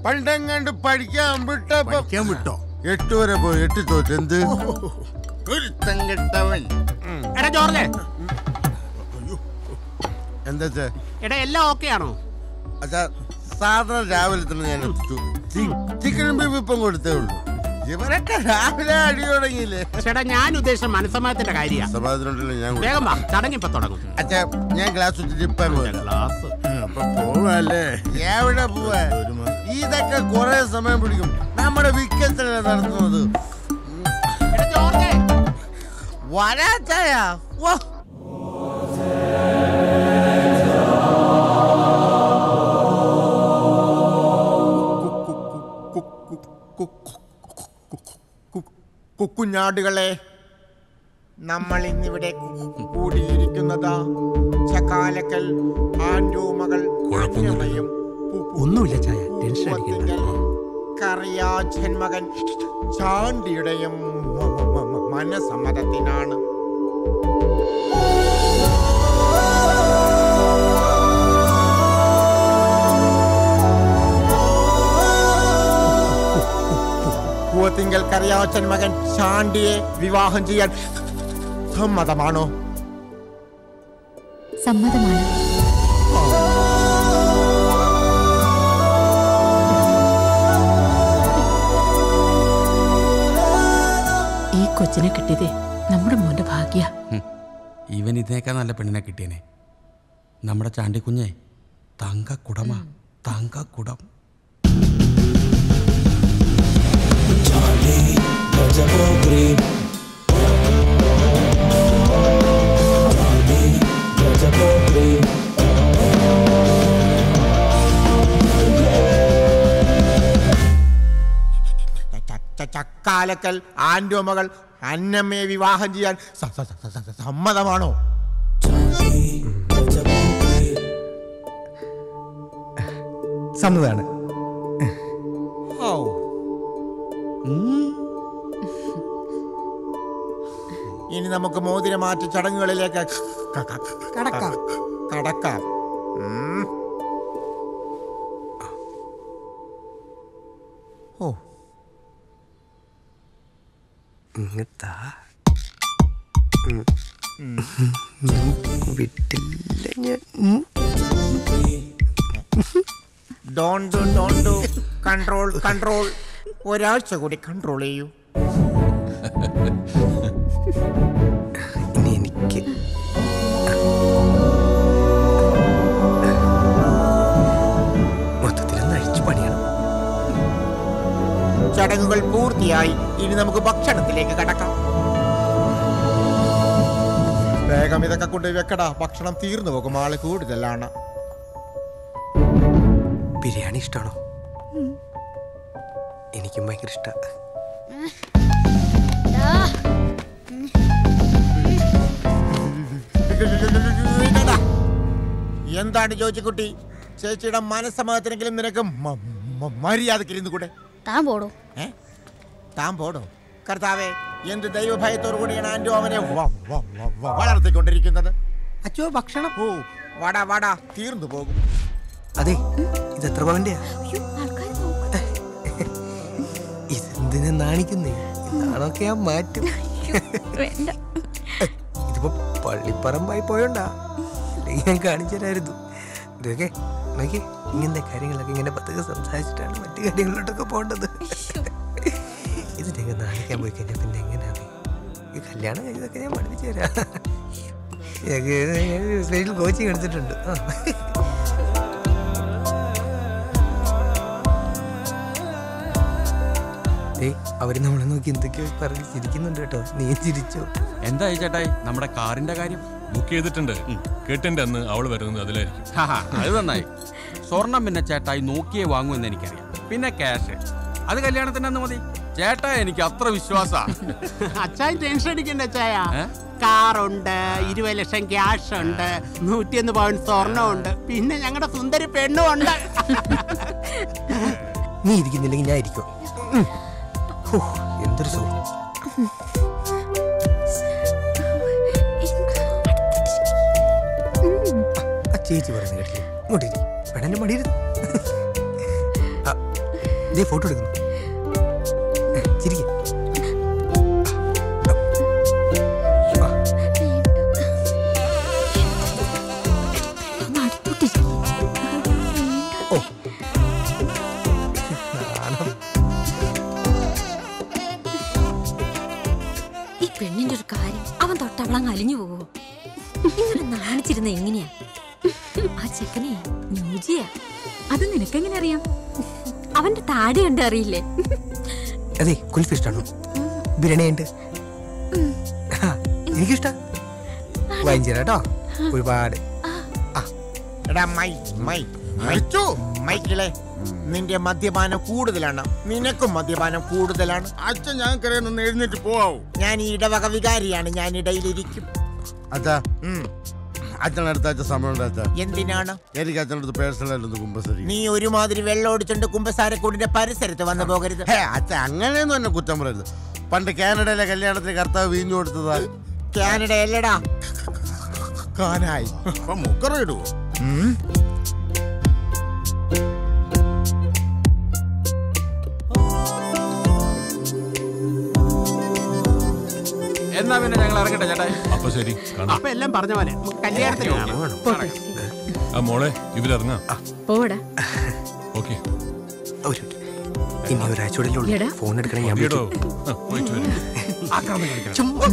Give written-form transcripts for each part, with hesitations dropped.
പണ്ടെങ്ങാണ്ട് പഠിക്കാൻ വിട്ടോ? 8 വരെ പോയി 8 തോറ്റ്. എന്ത് കുരുത്തം കെട്ടവൻ. എടാ ജോർജ്, എന്താ എടാ എല്ലാം ഓക്കെ ആണോ? അച്ഛാ സാധാരണ രാവിലെ തന്നെ ഞാൻ എത്തിച്ചു. ചിക്കൻ ബീഫ് ഇപ്പം കൊടുത്തേ ഉള്ളൂ. ഇവരൊക്കെ രാവിലെ അടി തുടങ്ങിയില്ലേ? ചേട്ടാ ഞാൻ ഉദ്ദേശിച്ച മനസ്സമാനത്തിന്റെ കാര്യമാണ്. സമാധാനമുണ്ടല്ലോ ഞാൻ വേഗം വാ, ചടങ്ങിപ്പോ തുടങ്ങും. അച്ഛാ ഞാൻ ഗ്ലാസ് വെച്ചിട്ട് ഇപ്പം ഗ്ലാസ് അപ്പൊ പോവല്ലേ? എവിടെ പോവാ? ഇതൊക്കെ കുറെ സമയം പിടിക്കും. നമ്മുടെ വിക്കറ്റല്ലേ നടത്തുന്നത്. വരാച്ചായ കുഞ്ഞാടുകളെ, നമ്മൾ ഇന്നിവിടെ കൂടിയിരിക്കുന്നതാ ചക്കാലക്കൽ ആൻഡോമകൾ ഒന്നുമില്ല ചായ, ടെൻഷൻ അടിക്കണ്ട. കറിയാച്ചൻ മകൻ ചാണ്ടിയുടെയും മനസമ്മതത്തിനാണ്. പൂവത്തിങ്കൽ കറിയാച്ചൻ മകൻ ചാണ്ടിയെ വിവാഹം ചെയ്യാൻ സമ്മതമാണോ? സമ്മതമാണ്. ഈ കൊച്ചിനെ കിട്ടിയതേ നമ്മുടെ മോന്റെ ഭാഗ്യ. ഇവൻ ഇതിനേക്കാൾ നല്ല പെണ്ണിനെ കിട്ടിയനെ. നമ്മുടെ ചാണ്ടിക്കുഞ്ഞെ തങ്കക്കുടമ, തങ്കക്കുടം. ചക്കാലക്കൽ ആൻഡോമകൾ അന്നമ്മയെ വിവാഹം ചെയ്യാൻ സമ്മതമാണോ? സമ്മതമാണ്. ഇനി നമുക്ക് മോതിരമാറ്റ ചടങ്ങുകളിലേക്ക് കടക്കാം. ഓ വിട്ടില്ല ഞാൻ. Don't control. ഒരാഴ്ച കൂടി കൺട്രോൾ ചെയ്യൂ. ഇനി എനിക്ക് മൊത്തത്തിലൊന്ന് അഴിച്ചു പണിയണം. ചടങ്ങുകൾ പൂർത്തിയായി. ഇനി നമുക്ക് ഭക്ഷണത്തിലേക്ക് കടക്കാം. വേഗം ഇതൊക്കെ കൊണ്ട് വെക്കടാ, ഭക്ഷണം തീർന്നു പോകും. ആള് കൂടുതലാണ്. ബിരിയാണി ഇഷ്ടമാണോ? എനിക്കും ഭയങ്കര ഇഷ്ടമാണ്. എന്താണ് ജോജിക്കുട്ടി, ചേച്ചിയുടെ മനസ്സമ്മതത്തിനെങ്കിലും നിനക്ക് മര്യാദക്കിരുന്നു കൂടെ? താൻ പോടോ. കർത്താവേ, എന്ത് ദൈവഭയത്തോടു കൂടിയാണ് ആൻഡോ അവനെ വളർത്തിക്കൊണ്ടിരിക്കുന്നത്. അച്ഛോ ഭക്ഷണം. ഓ വാടാ, തീർന്നു പോകും. അതെ, ഇതെത്ര പവന്റെയാ? ഇതെന്തിനാ നാണിക്കുന്നേ? നാണൊക്കെ ഞാൻ മാറ്റും. ഇതിപ്പോ പള്ളിപ്പറമ്പായി പോയോണ്ടാ, ഞാൻ കാണിച്ചു തരായിരുന്നു. ഇതൊക്കെ നോക്കി, ഇങ്ങനത്തെ കാര്യങ്ങളൊക്കെ ഇങ്ങനെ പതുക്കെ സംസാരിച്ചിട്ടാണ് മറ്റു കാര്യങ്ങളിലോട്ടൊക്കെ പോകേണ്ടത്. ഇതിനൊക്കെ നാണിക്കാൻ പോയി കഴിഞ്ഞാൽ പിന്നെ എങ്ങനെയാണ് ഈ കല്യാണം കഴിഞ്ഞതൊക്കെ ഞാൻ പഠിപ്പിച്ചു തരാം. സ്പെഷ്യൽ കോച്ചിങ് എടുത്തിട്ടുണ്ട്. അവര് നമ്മളെ നോക്കി എന്തൊക്കെയോ പറഞ്ഞ് ചിരിക്കുന്നുണ്ട് കേട്ടോ. നീ ചിരിച്ചോ? എന്തായി ചേട്ടായി നമ്മുടെ കാറിന്റെ കാര്യം? ബുക്ക് ചെയ്തിട്ടുണ്ട്. കേട്ടിന്റെ അന്ന് അവള് വരുന്നത് അതിലായിരിക്കും. അത് നന്നായി. സ്വർണം പിന്നെ ചേട്ടായി നോക്കിയേ വാങ്ങുമെന്ന് എനിക്കറിയാം. പിന്നെ ക്യാഷ് അത് കല്യാണത്തിന്റെ അന്ന് മതി. ചേട്ടാ എനിക്ക് അത്ര വിശ്വാസാ. അച്ചായ ടെൻഷൻ അടിക്കണ്ട അച്ചായ. കാറുണ്ട്, 20 ലക്ഷം ക്യാഷ് ഉണ്ട്, 101 പവൻ സ്വർണ്ണമുണ്ട്, പിന്നെ ഞങ്ങളുടെ സുന്ദരി പെണ്ണും ഉണ്ട്. നീ ഇരിക്കുന്നില്ലെങ്കിൽ ഞാൻ ഇരിക്കും. എന്തൊരു സുഖം. ചേച്ചി പറഞ്ഞു കേട്ടില്ലേ, ഇങ്ങോട്ട് പെണ്ണന്റെ മടിയിരുന്ന് ഫോട്ടോ എടുക്കുന്നു. ചിരിക്ക. ഓ ഈ പെണ്ണിന്റെ ഒരു കാര്യം അവൻ തൊട്ടവളങ്ങ് അലിഞ്ഞു പോവോ? ഇങ്ങനെ നാണിച്ചിരുന്ന എങ്ങനെയാ? ആ ചെക്കനെ ന്യൂജിയാ. അത് നിനക്കെങ്ങനെ അറിയാം? അവന്റെ താടി കണ്ട് അറിയില്ലേ? അതെ, കുൽഫി ഇഷ്ടാണോ? ബിരിയാണിയുണ്ട്, എനിക്കിഷ്ട. വാങ്ങിച്ചേരാട്ടോ ഒരുപാട്. എടാ മൈക്കിളെ, നിന്റെ മദ്യപാനം കൂടുതലാണ്. നിനക്കും മദ്യപാനം കൂടുതലാണ്. അച്ഛൻ ഞാൻ കരയൊന്ന് എഴുന്നേറ്റ് പോവാവൂ. ഞാൻ ഈ ഇടവക വികാരിയാണ്. ഞാൻ ഇടയിലിരിക്കും. അച്ഛാ, അച്ഛൻ അടുത്ത ആഴ്ച സമയമുണ്ട് അച്ഛാ. എന്തിനാണ്? എനിക്ക് അച്ഛനടുത്ത് പേഴ്സണലായിട്ടൊന്ന് കുമ്പസരിക്കും. നീ ഒരുമാതിരി വെള്ളം ഒടിച്ചോണ്ട് കുമ്പസാരക്കൂടിന്റെ പരിസരത്ത് വന്നു പോകരുത്. അച്ഛൻ അങ്ങനെയൊന്നും എന്നെ കുറ്റം പറയരുത്. പണ്ട് കാനഡയിലെ കല്യാണത്തിന് കർത്താവ് വീഞ്ഞു കൊടുത്തതാ. കാനഡ അല്ലടാ, കാനായി. മുക്കറിയിടുവോ? എന്നാ പിന്നെ ഞങ്ങൾ ഇറങ്ങട്ടെ ചേട്ടാ. അപ്പൊ ശരി, കാണാം. അപ്പൊ എല്ലാം പറഞ്ഞ പോലെ കല്യാണത്തിന് പോട്ടെ. ആ മോളെ, ഇവരിറങ്ങാം. പോടാ. ഓക്കെ. ഇനി ഒരാഴ്ചയോടെ എടാ. ഫോൺ എടുക്കണേ. ഞാൻ ഈടോ, പോയിട്ട് വരും. ചുമ്മാ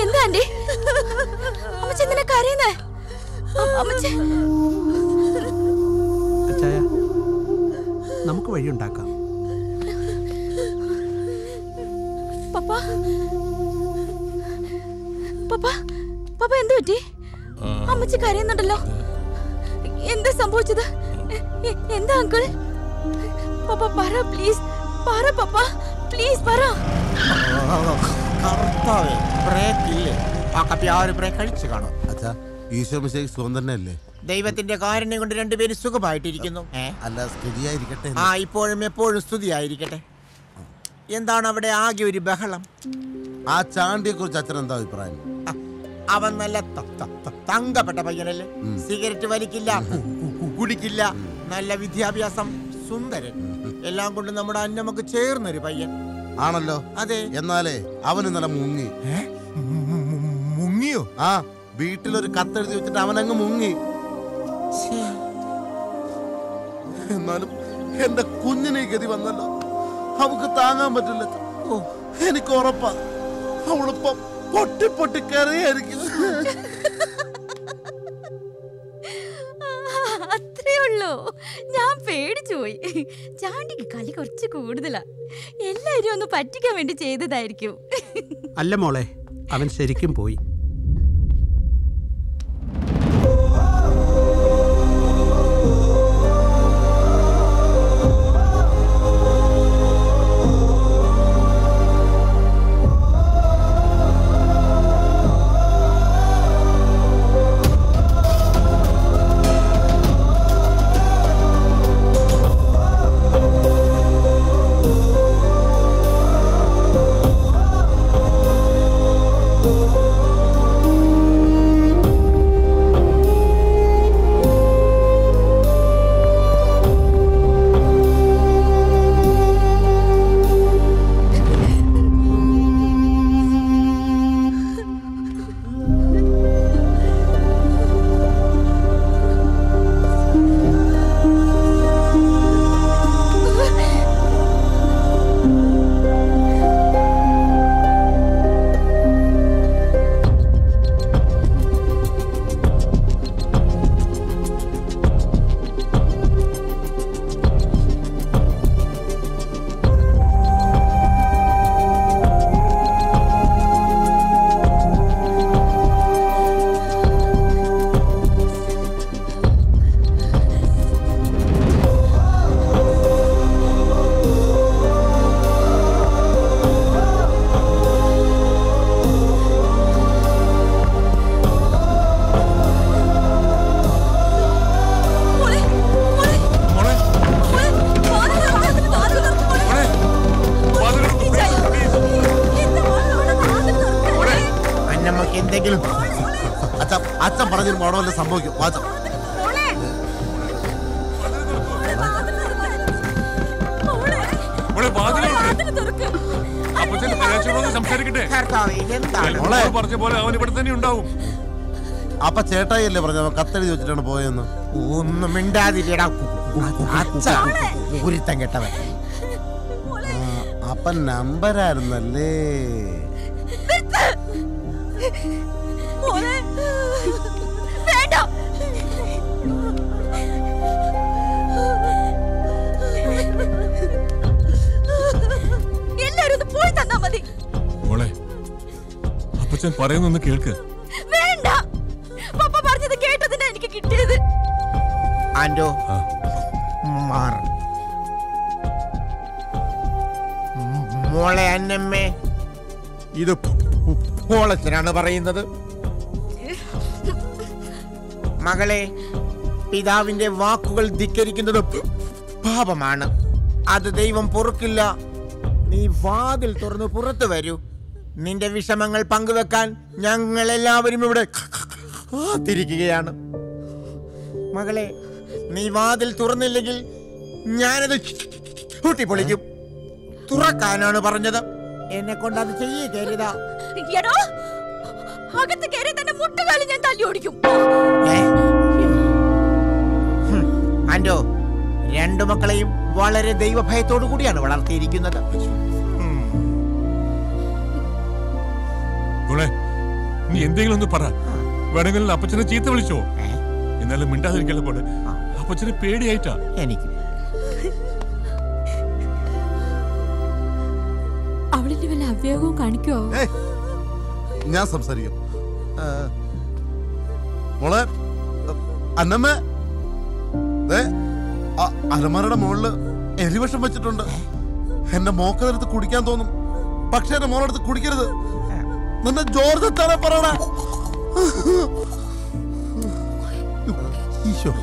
എന്താ എന്താ ആന്റി? അമ്മച്ചി എന്തിനാ കരയുന്നേ? അമ്മച്ചി, അച്ചായ, നമുക്ക് വഴിയുണ്ടാക്കാം. പപ്പ പപ്പ പപ്പ എന്ത് പറ്റി? അമ്മച്ചി കരയുന്നുണ്ടല്ലോ. എന്താ സംഭവിച്ചത്? എന്താ അങ്കിൾ? പപ്പ പറ, പ്ലീസ് പറ പപ്പ, പ്ലീസ് പറ. കർത്താവേ, ബ്രേക്ക് ഇല്ലേ? ആ കപ്പി ആ ഒരു ബ്രേക്ക് കഴിച്ചു കാണും. അച്ഛാ, ഈശോ മിശിഹായ്ക്ക് സുഖം തന്നെയല്ലേ? ദൈവത്തിന്റെ കാരുണ്യം കൊണ്ട് രണ്ടുപേരും സുഖമായിട്ടിരിക്കുന്നു. അല്ല, സ്ഥിതിയായിരിക്കട്ടെ. ആ, ഇപ്പോഴും എപ്പോഴും സ്തുതിയായിരിക്കട്ടെ. എന്താണ് അവിടെ ആകെ ഒരു ബഹളം? ആ ചാണ്ടിയെ കുറിച്ച് അച്ഛൻ എന്താ അഭിപ്രായം? അവൻ നല്ല തങ്കപ്പെട്ട പയ്യനല്ലേ? സിഗരറ്റ് വലിക്കില്ല, കുടിക്കില്ല, നല്ല വിദ്യാഭ്യാസം, സുന്ദരൻ, എല്ലാം കൊണ്ട് നമ്മുടെ അന്നമ്മക്ക് ചേർന്നൊരു പയ്യൻ ആണല്ലോ. അതെ. എന്നാലേ അവന് നല്ല മുങ്ങി. മുങ്ങിയോ? ആ, വീട്ടിലൊരു കത്തെഴുതി വെച്ചിട്ട് അവനങ്ങ് മുങ്ങി. എന്നാലും എന്റെ കുഞ്ഞിനെ ഗതി വന്നല്ലോ. അവക്ക് താങ്ങാൻ പറ്റില്ല. ഓ, എനിക്ക് ഉറപ്പാ അവളിപ്പം പൊട്ടി പൊട്ടി കരയായിരിക്കും. അത്രേ ഉള്ളൂ. ഞാൻ പേടിച്ചു പോയി. ചാണ്ടിക്ക് കളി കുറച്ച് കൂടുതലാ. എല്ലാരും ഒന്ന് പറ്റിക്കാൻ വേണ്ടി ചെയ്തതായിരിക്കും. അല്ല മോളെ, അവൻ ശരിക്കും പോയി. ഒരിക്കലും അച്ഛൻ പറഞ്ഞൊരു മോടെ വല്ല സംഭവിക്കും. വാച്ച സംസാരിക്കട്ടെ. പറഞ്ഞ പോലെ അവൻ ഇവിടെ തന്നെ ഉണ്ടാവും. അപ്പൊ ചേട്ടായിയല്ലേ പറഞ്ഞ അവൻ കത്തെഴുതി വെച്ചിട്ടാണ് പോയെന്ന്. ഒന്നും മിണ്ടാതിരിടാ ഒരുത്തം കെട്ടവൻ. അപ്പൊ നമ്പരായിരുന്നല്ലേ? എല്ലാരും പോയി തന്നാ മതി. മോളെ അപ്പച്ചൻ പറയുന്നൊന്ന് കേൾക്ക്. വേണ്ട, പപ്പ പറഞ്ഞത് കേട്ടതിനാ എനിക്ക് കിട്ടിയത്. ആൻഡോ മാറ്. മോളെ അന്നമ്മേ, ഇത് പോളച്ചനാണ് പറയുന്നത്. മകളെ, പിതാവിന്റെ വാക്കുകൾ ധിക്കരിക്കുന്നത് പാപമാണ്. അത് ദൈവം പൊറുക്കില്ല. നീ വാതിൽ തുറന്ന് പുറത്തു വരൂ. നിന്റെ വിഷമങ്ങൾ പങ്കുവെക്കാൻ ഞങ്ങൾ എല്ലാവരും ഇവിടെ കാത്തിരിക്കുകയാണ്. മകളെ, നീ വാതിൽ തുറന്നില്ലെങ്കിൽ ഞാനത് കൂട്ടിപ്പൊളിക്കും. തുറക്കാനാണ് പറഞ്ഞത്. എന്നെ കൊണ്ട് അത് ചെയ്യരുതാ. അകത്ത് കയറി തന്നെ മുട്ടുകാലി ഞാൻ തല്ലി ഓടിക്കും. ആൻഡോ, രണ്ടു മക്കളെയും വളരെ ദൈവഭയത്തോടു കൂടിയാണ് വളർത്തിയിരിക്കുന്നത്. നീ എന്തെങ്കിലും ഒന്ന് പറ. വേണമെങ്കിൽ അപ്പച്ചനെ ചീത്ത വിളിച്ചോ. എന്നാലും മിണ്ടാതിരിക്കല്ലോ പോലെ. അപ്പച്ചനെ പേടിയായിട്ടാ. എനിക്ക് അവളിന്റെ വല്ല അവ്യോഗവും കാണിക്കുവോ? ഞാൻ സംസാരിക്കാം. മോളെ അന്നമ്മ, അലമാരയുടെ മുകളില് എലിവിഷം വെച്ചിട്ടുണ്ട്. എന്റെ മോക്കതെടുത്ത് കുടിക്കാൻ തോന്നും, പക്ഷെ എന്റെ മോളെടുത്ത് കുടിക്കരുത്. നിന്നെ ജോർജ് എത്താനെ പറയണ. ഈശോ,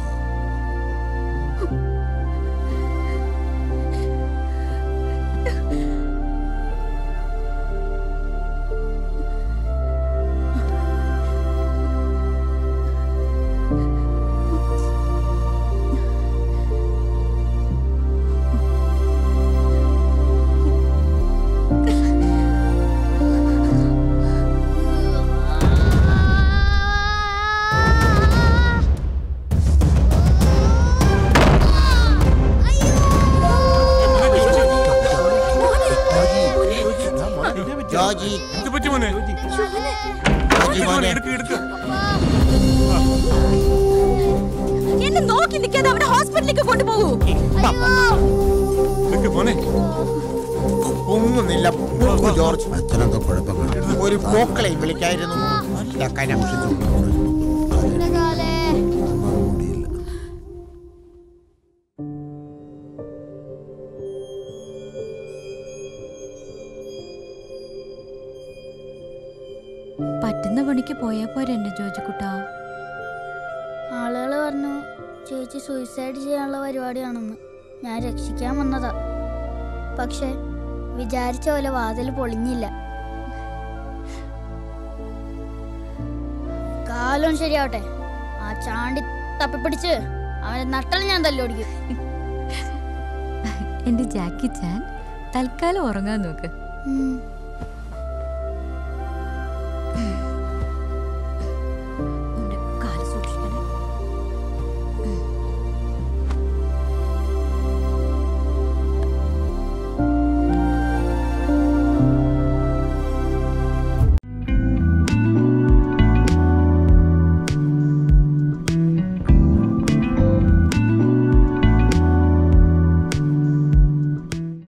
എന്നെ നോക്കി നിൽക്കാതെ അവനെ ഹോസ്പിറ്റലിലേക്ക് കൊണ്ടുപോകൂ. ഒന്നുമില്ല ജോർജ്. അച്ഛനെന്തോ കുഴപ്പങ്ങൾ. ഒരു പോക്കളെയും വിളിക്കായിരുന്നു. പറ്റുന്ന പണിക്ക് പോയാ പോരെ എന്റെ ജോജിക്കുട്ടാ. ആളുകൾ പറഞ്ഞു ചേച്ചി സൂയിസൈഡ് ചെയ്യാനുള്ള പരിപാടിയാണെന്ന്. ഞാൻ രക്ഷിക്കാൻ വന്നതാ. പക്ഷെ വിചാരിച്ച പോലെ വാതിൽ പൊളിഞ്ഞില്ല. കാലം ശരിയാവട്ടെ. ആ ചാണ്ടി തപ്പിപ്പിടിച്ച് അവനെ നട്ടൽ ഞാൻ തല്ലോടിക്കും. എന്റെ ജാക്കി ചാൻ തൽക്കാലം ഉറങ്ങാൻ നോക്ക്.